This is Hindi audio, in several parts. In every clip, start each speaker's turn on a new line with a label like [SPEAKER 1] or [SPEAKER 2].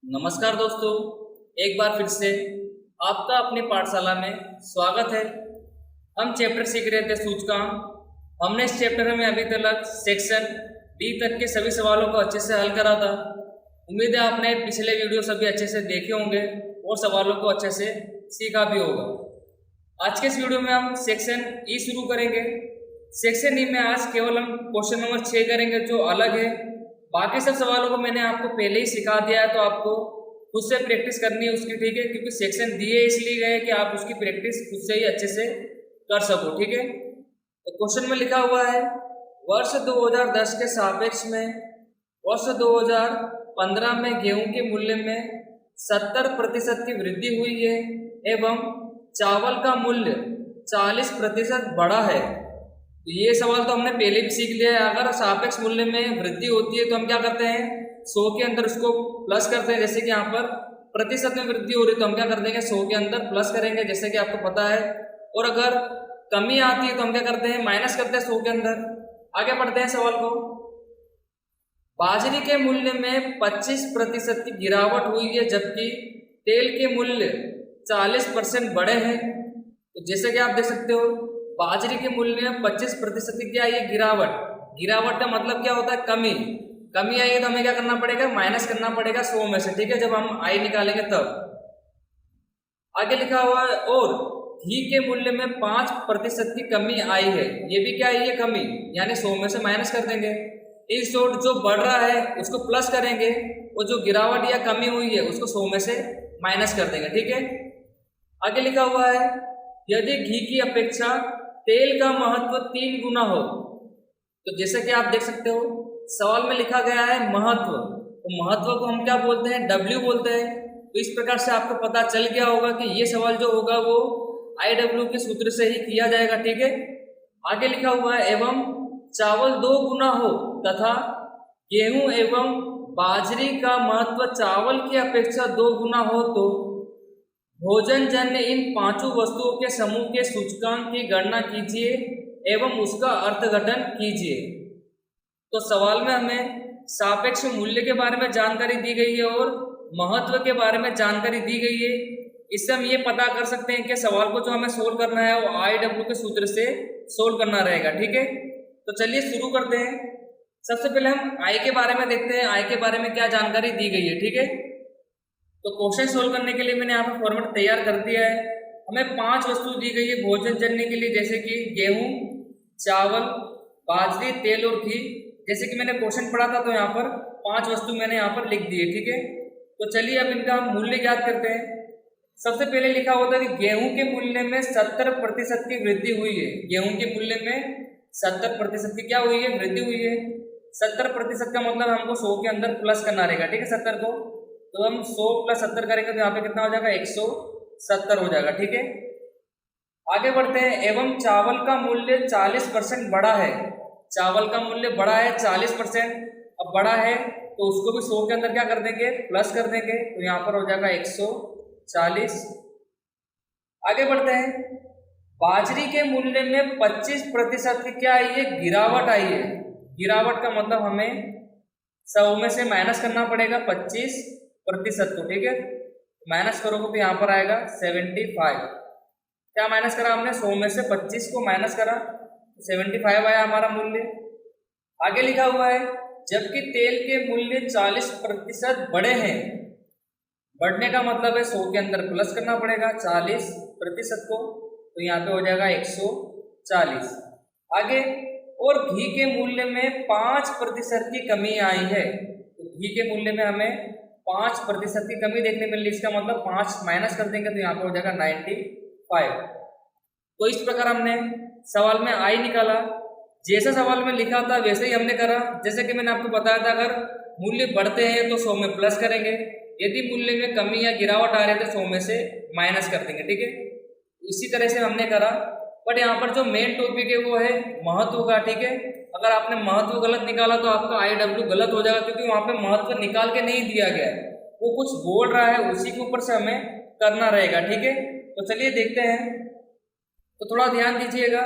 [SPEAKER 1] नमस्कार दोस्तों, एक बार फिर से आपका अपनी पाठशाला में स्वागत है। हम चैप्टर सीख रहे थे सूचकांक। हमने इस चैप्टर में अभी तक सेक्शन डी तक के सभी सवालों को अच्छे से हल करा था। उम्मीद है आपने पिछले वीडियो सभी अच्छे से देखे होंगे और सवालों को अच्छे से सीखा भी होगा। आज के इस वीडियो में हम सेक्शन ई शुरू करेंगे। सेक्शन ई में आज केवल हम क्वेश्चन नंबर 6 करेंगे जो अलग है। बाकी सब सवालों को मैंने आपको पहले ही सिखा दिया है, तो आपको खुद से प्रैक्टिस करनी है उसकी, ठीक है। क्योंकि सेक्शन दिए इसलिए गए कि आप उसकी प्रैक्टिस खुद से ही अच्छे से कर सको, ठीक है। तो क्वेश्चन में लिखा हुआ है, वर्ष 2010 के सापेक्ष में वर्ष 2015 में गेहूं के मूल्य में 70% की वृद्धि हुई है एवं चावल का मूल्य 40% बढ़ा है। ये सवाल तो हमने पहले भी सीख लिया है। अगर सापेक्ष मूल्य में वृद्धि होती है तो हम क्या करते हैं, 100 के अंदर उसको प्लस करते हैं। जैसे कि यहाँ पर प्रतिशत में वृद्धि हो रही है तो हम क्या कर देंगे, 100 के अंदर प्लस करेंगे, जैसे कि आपको पता है। और अगर कमी आती है तो हम क्या करते हैं, माइनस करते हैं 100 के अंदर। आगे बढ़ते हैं सवाल को। बाजरे के मूल्य में 25% की गिरावट हुई है जबकि तेल के मूल्य 40% बढ़े हैं। तो जैसे कि आप देख सकते हो, बाजरे के मूल्य में 25% की क्या है, गिरावट। गिरावट का मतलब क्या होता है, कमी। कमी आई है तो हमें क्या करना पड़ेगा, माइनस करना पड़ेगा 100 में से, ठीक है, जब हम आई निकालेंगे तब। आगे लिखा हुआ है, और घी के मूल्य में 5% की कमी आई है। ये भी क्या है, ये कमी, यानी 100 में से माइनस कर देंगे। इस शॉर्ट जो बढ़ रहा है उसको प्लस करेंगे और जो गिरावट या कमी हुई है उसको 100 में से माइनस कर देंगे, ठीक है। आगे लिखा हुआ है, यदि घी की अपेक्षा तेल का महत्व 3 गुना हो। तो जैसे कि आप देख सकते हो सवाल में लिखा गया है महत्व, तो महत्व को हम क्या बोलते हैं, W बोलते हैं। तो इस प्रकार से आपको पता चल गया होगा कि ये सवाल जो होगा वो IW के सूत्र से ही किया जाएगा, ठीक है। आगे लिखा हुआ है, एवं चावल 2 गुना हो तथा गेहूं एवं बाजरी का महत्व चावल की अपेक्षा 2 गुना हो तो भोजन जन्य इन 5 वस्तुओं के समूह के सूचकांक की गणना कीजिए एवं उसका अर्थघटन कीजिए। तो सवाल में हमें सापेक्ष मूल्य के बारे में जानकारी दी गई है और महत्व के बारे में जानकारी दी गई है। इससे हम ये पता कर सकते हैं कि सवाल को जो हमें सोल्व करना है वो IW के सूत्र से सोल्व करना रहेगा, ठीक है। तो चलिए शुरू करते हैं। सबसे पहले हम I के बारे में देखते हैं, I के बारे में क्या जानकारी दी गई है, ठीक है। तो क्वेश्चन सोल्व करने के लिए मैंने यहाँ पर फॉर्मेट तैयार कर दिया है। हमें 5 वस्तु दी गई है भोजन जन्य के लिए, जैसे कि गेहूं, चावल, बाजरी, तेल और घी। जैसे कि मैंने क्वेश्चन पढ़ा था तो यहाँ पर 5 वस्तु मैंने यहाँ पर लिख दी है, ठीक है। तो चलिए अब इनका हम मूल्य ज्ञात करते हैं। सबसे पहले लिखा होता है कि गेहूं के मूल्य में 70% की वृद्धि हुई है। गेहूं के मूल्य में 70% की क्या हुई है, वृद्धि हुई है। 70% का मतलब हमको 100 के अंदर प्लस करना रहेगा, ठीक है, 70 को। तो हम 100 + 70 करेंगे तो यहाँ पे कितना हो जाएगा, 170 हो जाएगा, ठीक है। आगे बढ़ते हैं, एवं चावल का मूल्य 40% बढ़ा है। चावल का मूल्य बढ़ा है 40%। अब बढ़ा है तो उसको भी 100 के अंदर क्या कर देंगे, प्लस कर देंगे, तो यहाँ पर हो जाएगा 140। आगे बढ़ते हैं, बाजरी के मूल्य में 25% की क्या आई है, गिरावट आई है। गिरावट का मतलब हमें 100 में से माइनस करना पड़ेगा 25% को, ठीक है। माइनस करोगे तो यहाँ पर आएगा 75। क्या माइनस करा हमने, 100 में से 25 को माइनस करा, 75 आया हमारा मूल्य। आगे लिखा हुआ है, जबकि तेल के मूल्य 40% बढ़े हैं। बढ़ने का मतलब है 100 के अंदर प्लस करना पड़ेगा 40% को, तो यहाँ पे हो जाएगा 140। आगे, और घी के मूल्य में 5% की कमी आई है। तो घी के मूल्य में हमें 5% की कमी देखने मिल रही, इसका मतलब 5 माइनस कर देंगे तो यहाँ पे हो जाएगा 95। तो इस प्रकार हमने सवाल में आई निकाला। जैसा सवाल में लिखा था वैसे ही हमने करा। जैसे कि मैंने आपको बताया था, अगर मूल्य बढ़ते हैं तो 100 में प्लस करेंगे, यदि मूल्य में कमी या गिरावट आ रही है तो 100 में से माइनस कर देंगे, ठीक है। इसी तरह से हमने करा। बट यहाँ पर जो मेन टॉपिक है वो है महत्व का, ठीक है। अगर आपने महत्व गलत निकाला तो आपका IW गलत हो जाएगा, क्योंकि वहाँ पे महत्व निकाल के नहीं दिया गया है, वो कुछ बोल रहा है, उसी के ऊपर से हमें करना रहेगा, ठीक है। तो चलिए देखते हैं। तो थोड़ा ध्यान दीजिएगा,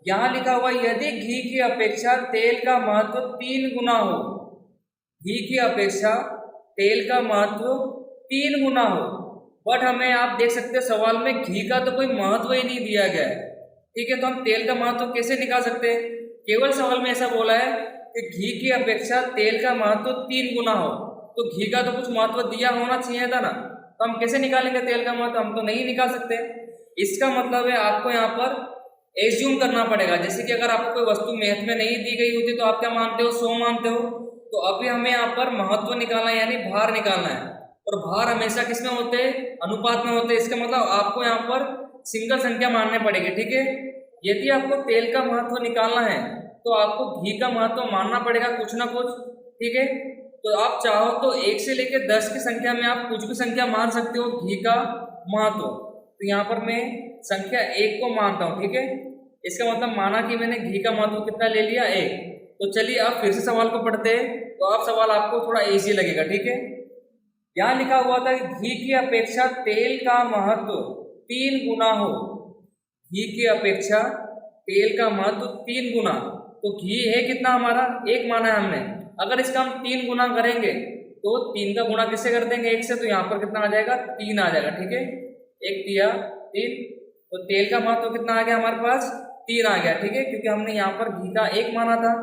[SPEAKER 1] यहाँ लिखा हुआ यदि घी की अपेक्षा तेल का महत्व 3 गुना हो। घी की अपेक्षा तेल का महत्व 3 गुना हो। बट हमें आप देख सकते हो सवाल में घी का तो कोई महत्व ही नहीं दिया गया है। ठीक है, तो हम तेल का महत्व कैसे निकाल सकते हैं? केवल सवाल में ऐसा बोला है कि घी की अपेक्षा तेल का महत्व 3 गुना हो, तो घी का तो कुछ महत्व दिया होना चाहिए था ना। तो हम कैसे निकालेंगे तेल का महत्व? हम तो नहीं निकाल सकते। इसका मतलब है आपको यहाँ पर एज्यूम करना पड़ेगा। जैसे कि अगर आपको कोई वस्तु मैथ में नहीं दी गई होती तो आप क्या मानते हो? 100 मानते हो। तो अभी हमें यहाँ पर महत्व निकालना है, यानी भार निकालना है। और भार हमेशा किसमें होते हैं? अनुपात में होते हैं। इसका मतलब आपको यहाँ पर सिंगल संख्या मानने पड़ेगी। ठीक है, यदि आपको तेल का महत्व निकालना है तो आपको घी का महत्व मानना पड़ेगा कुछ ना कुछ। ठीक है, तो आप चाहो तो 1 से लेकर 10 की संख्या में आप कुछ भी संख्या मान सकते हो घी का महत्व। तो यहाँ पर मैं संख्या 1 को मानता हूँ। ठीक है, इसका मतलब माना कि मैंने घी का महत्व कितना ले लिया? 1। तो चलिए आप फिर से सवाल को पढ़ते हैं, तो आप सवाल आपको थोड़ा इजी लगेगा। ठीक है, यहाँ लिखा हुआ था कि घी की अपेक्षा तेल का महत्व 3 गुना हो। घी की अपेक्षा तेल का महत्व 3 गुना। तो घी है कितना हमारा? 1 माना है हमने। अगर इसका हम 3 गुना करेंगे तो 3 का गुणा किससे कर देंगे? 1 से। तो यहाँ पर कितना आ जाएगा? 3 आ जाएगा। ठीक है, 1 दिया 3। तो तेल का महत्व कितना आ गया हमारे पास? 3 आ गया। ठीक है, क्योंकि हमने यहाँ पर घी का 1 माना था,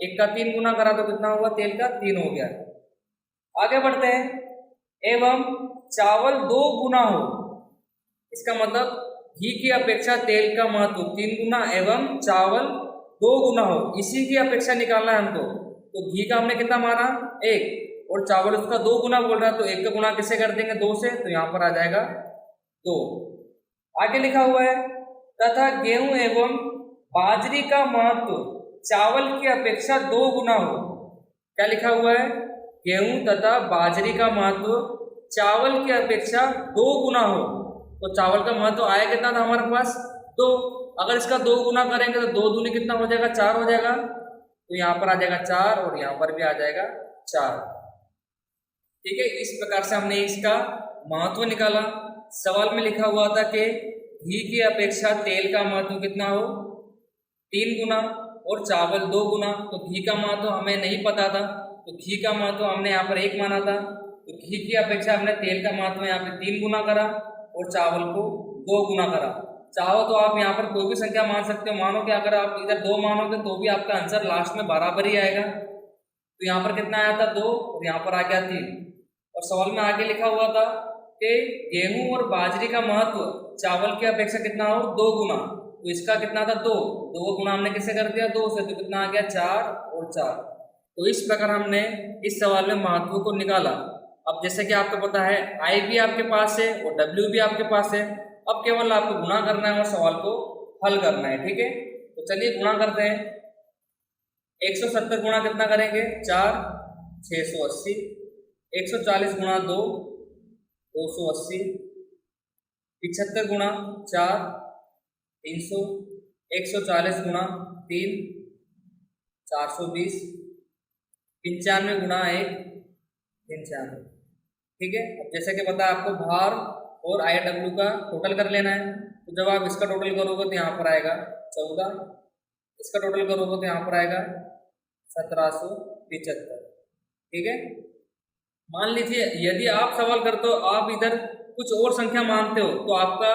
[SPEAKER 1] 1 का 3 गुना करा तो कितना हुआ? तेल का 3 हो गया। आगे बढ़ते हैं। एवं चावल 2 गुना हो। इसका मतलब घी की अपेक्षा तेल का महत्व 3 गुना एवं चावल 2 गुना हो, इसी की अपेक्षा निकालना है हमको। तो घी का हमने कितना माना? 1, और चावल उसका 2 गुना बोल रहा है, तो 1 का गुना किससे कर देंगे? 2 से। तो यहाँ पर आ जाएगा 2। आगे लिखा हुआ है तथा गेहूं एवं बाजरी का महत्व चावल की अपेक्षा 2 गुना हो। क्या लिखा हुआ है? गेहूं तथा बाजरी का महत्व चावल की अपेक्षा 2 गुना हो। तो चावल का महत्व आया कितना था हमारे पास? 2। अगर इसका 2 गुना करेंगे तो 2 दूनी कितना हो जाएगा? 4 हो जाएगा। तो यहाँ पर आ जाएगा 4 और यहाँ पर भी आ जाएगा 4। ठीक है, इस प्रकार से हमने इसका महत्व निकाला। सवाल में लिखा हुआ था कि घी की अपेक्षा तेल का महत्व कितना हो? 3 गुना और चावल 2 गुना। तो घी का महत्व हमें नहीं पता था, तो घी का महत्व हमने यहाँ पर 1 माना था। तो घी की अपेक्षा हमने तेल का महत्व यहाँ पे 3 गुना करा और चावल को 2 गुना करा। चाहो तो आप यहाँ पर कोई भी संख्या मान सकते हो। मानो कि अगर आप इधर 2 मानोगे तो भी आपका आंसर लास्ट में बराबर ही आएगा। तो यहाँ पर कितना आया था? 2 और यहाँ पर आ गया 3। और सवाल में आगे लिखा हुआ था कि गेहूं और बाजरी का महत्व चावल की अपेक्षा कितना हो? 2 गुना। तो इसका कितना था? 2। 2 गुना हमने किससे कर दिया? 2 से। तो कितना आ गया? 4 और 4। तो इस प्रकार हमने इस सवाल में महत्व को निकाला। अब जैसे कि आपको पता है आई भी आपके पास है और डब्ल्यू भी आपके पास है। अब केवल आपको गुणा करना है और सवाल को हल करना है। ठीक है, तो चलिए गुणा करते हैं। 170 गुणा कितना करेंगे? 4, 680। 140 गुणा 2, 280। 75 गुणा 4, 300। 140 गुणा 3, 420। 95 गुणा 1, 95। ठीक है, अब जैसे कि पता है आपको भार और IW का टोटल कर लेना है। तो जब आप इसका टोटल करोगे तो यहाँ पर आएगा 14, इसका टोटल करोगे तो यहाँ पर आएगा 1775। ठीक है, मान लीजिए यदि आप सवाल करते हो, आप इधर कुछ और संख्या मानते हो तो आपका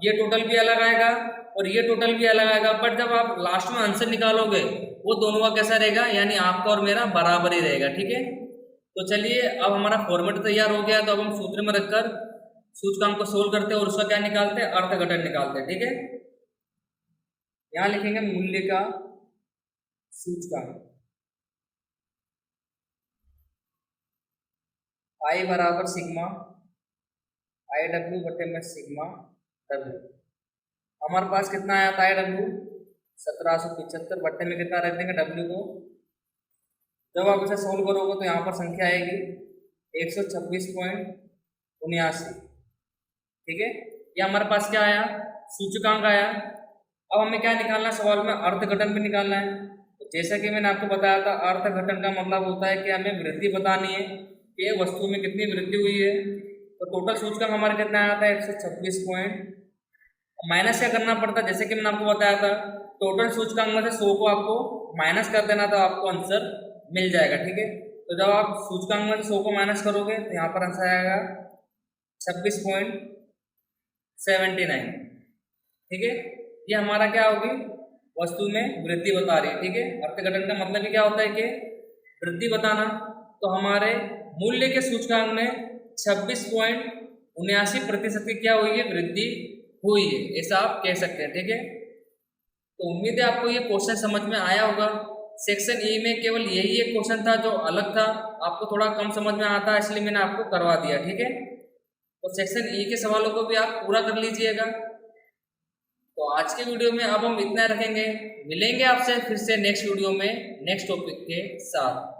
[SPEAKER 1] ये टोटल भी अलग आएगा और ये टोटल भी अलग आएगा। बट जब आप लास्ट में आंसर निकालोगे वो दोनों का कैसा रहेगा? यानी आपका और मेरा बराबर ही रहेगा। ठीक है, तो चलिए अब हमारा फॉर्मेट तैयार हो गया। तो अब हम सूत्र में रखकर सूचकांक को सोल्व करते हैं और उसका क्या निकालते हैं? अर्थघटन निकालते हैं। ठीक है, यहाँ लिखेंगे मूल्य का सूचकांक। आई बराबर सिग्मा IW बटे में सिग्मा W। हमारे पास कितना आया था IW? 1775 बटे में कितना रख देंगे W को? जब आप इसे सोल्व करोगे तो यहाँ पर संख्या आएगी 126.79। ठीक है, ये हमारे पास क्या आया? सूचकांक आया। अब हमें क्या निकालना है? सवाल में अर्थघटन भी निकालना है। तो जैसा कि मैंने आपको बताया था, अर्थघटन का मतलब होता है कि हमें वृद्धि बतानी है कि वस्तु में कितनी वृद्धि हुई है। तो टोटल सूचकांक हमारा कितना आया था? 126 पॉइंट। माइनस क्या करना पड़ता है? जैसे कि मैंने आपको बताया था, टोटल सूचकांक में से 100 को आपको माइनस कर देना तो आपको आंसर मिल जाएगा। ठीक है, तो जब आप सूचकांक में 100 को माइनस करोगे तो यहाँ पर आंसर आएगा 26.79। ठीक है, ये हमारा क्या होगी, वस्तु में वृद्धि बता रही है। ठीक है, अर्थघटन का मतलब ही क्या होता है कि वृद्धि बताना। तो हमारे मूल्य के सूचकांक में 26.79% की क्या हुई है, वृद्धि हुई है, ऐसा आप कह सकते हैं। ठीक है, तो उम्मीद है आपको ये क्वेश्चन समझ में आया होगा। सेक्शन ए में केवल यही एक क्वेश्चन था जो अलग था, आपको थोड़ा कम समझ में आता है, इसलिए मैंने आपको करवा दिया। ठीक है, तो सेक्शन ए के सवालों को भी आप पूरा कर लीजिएगा। तो आज के वीडियो में अब हम इतना रखेंगे, मिलेंगे आपसे फिर से नेक्स्ट वीडियो में नेक्स्ट टॉपिक के साथ।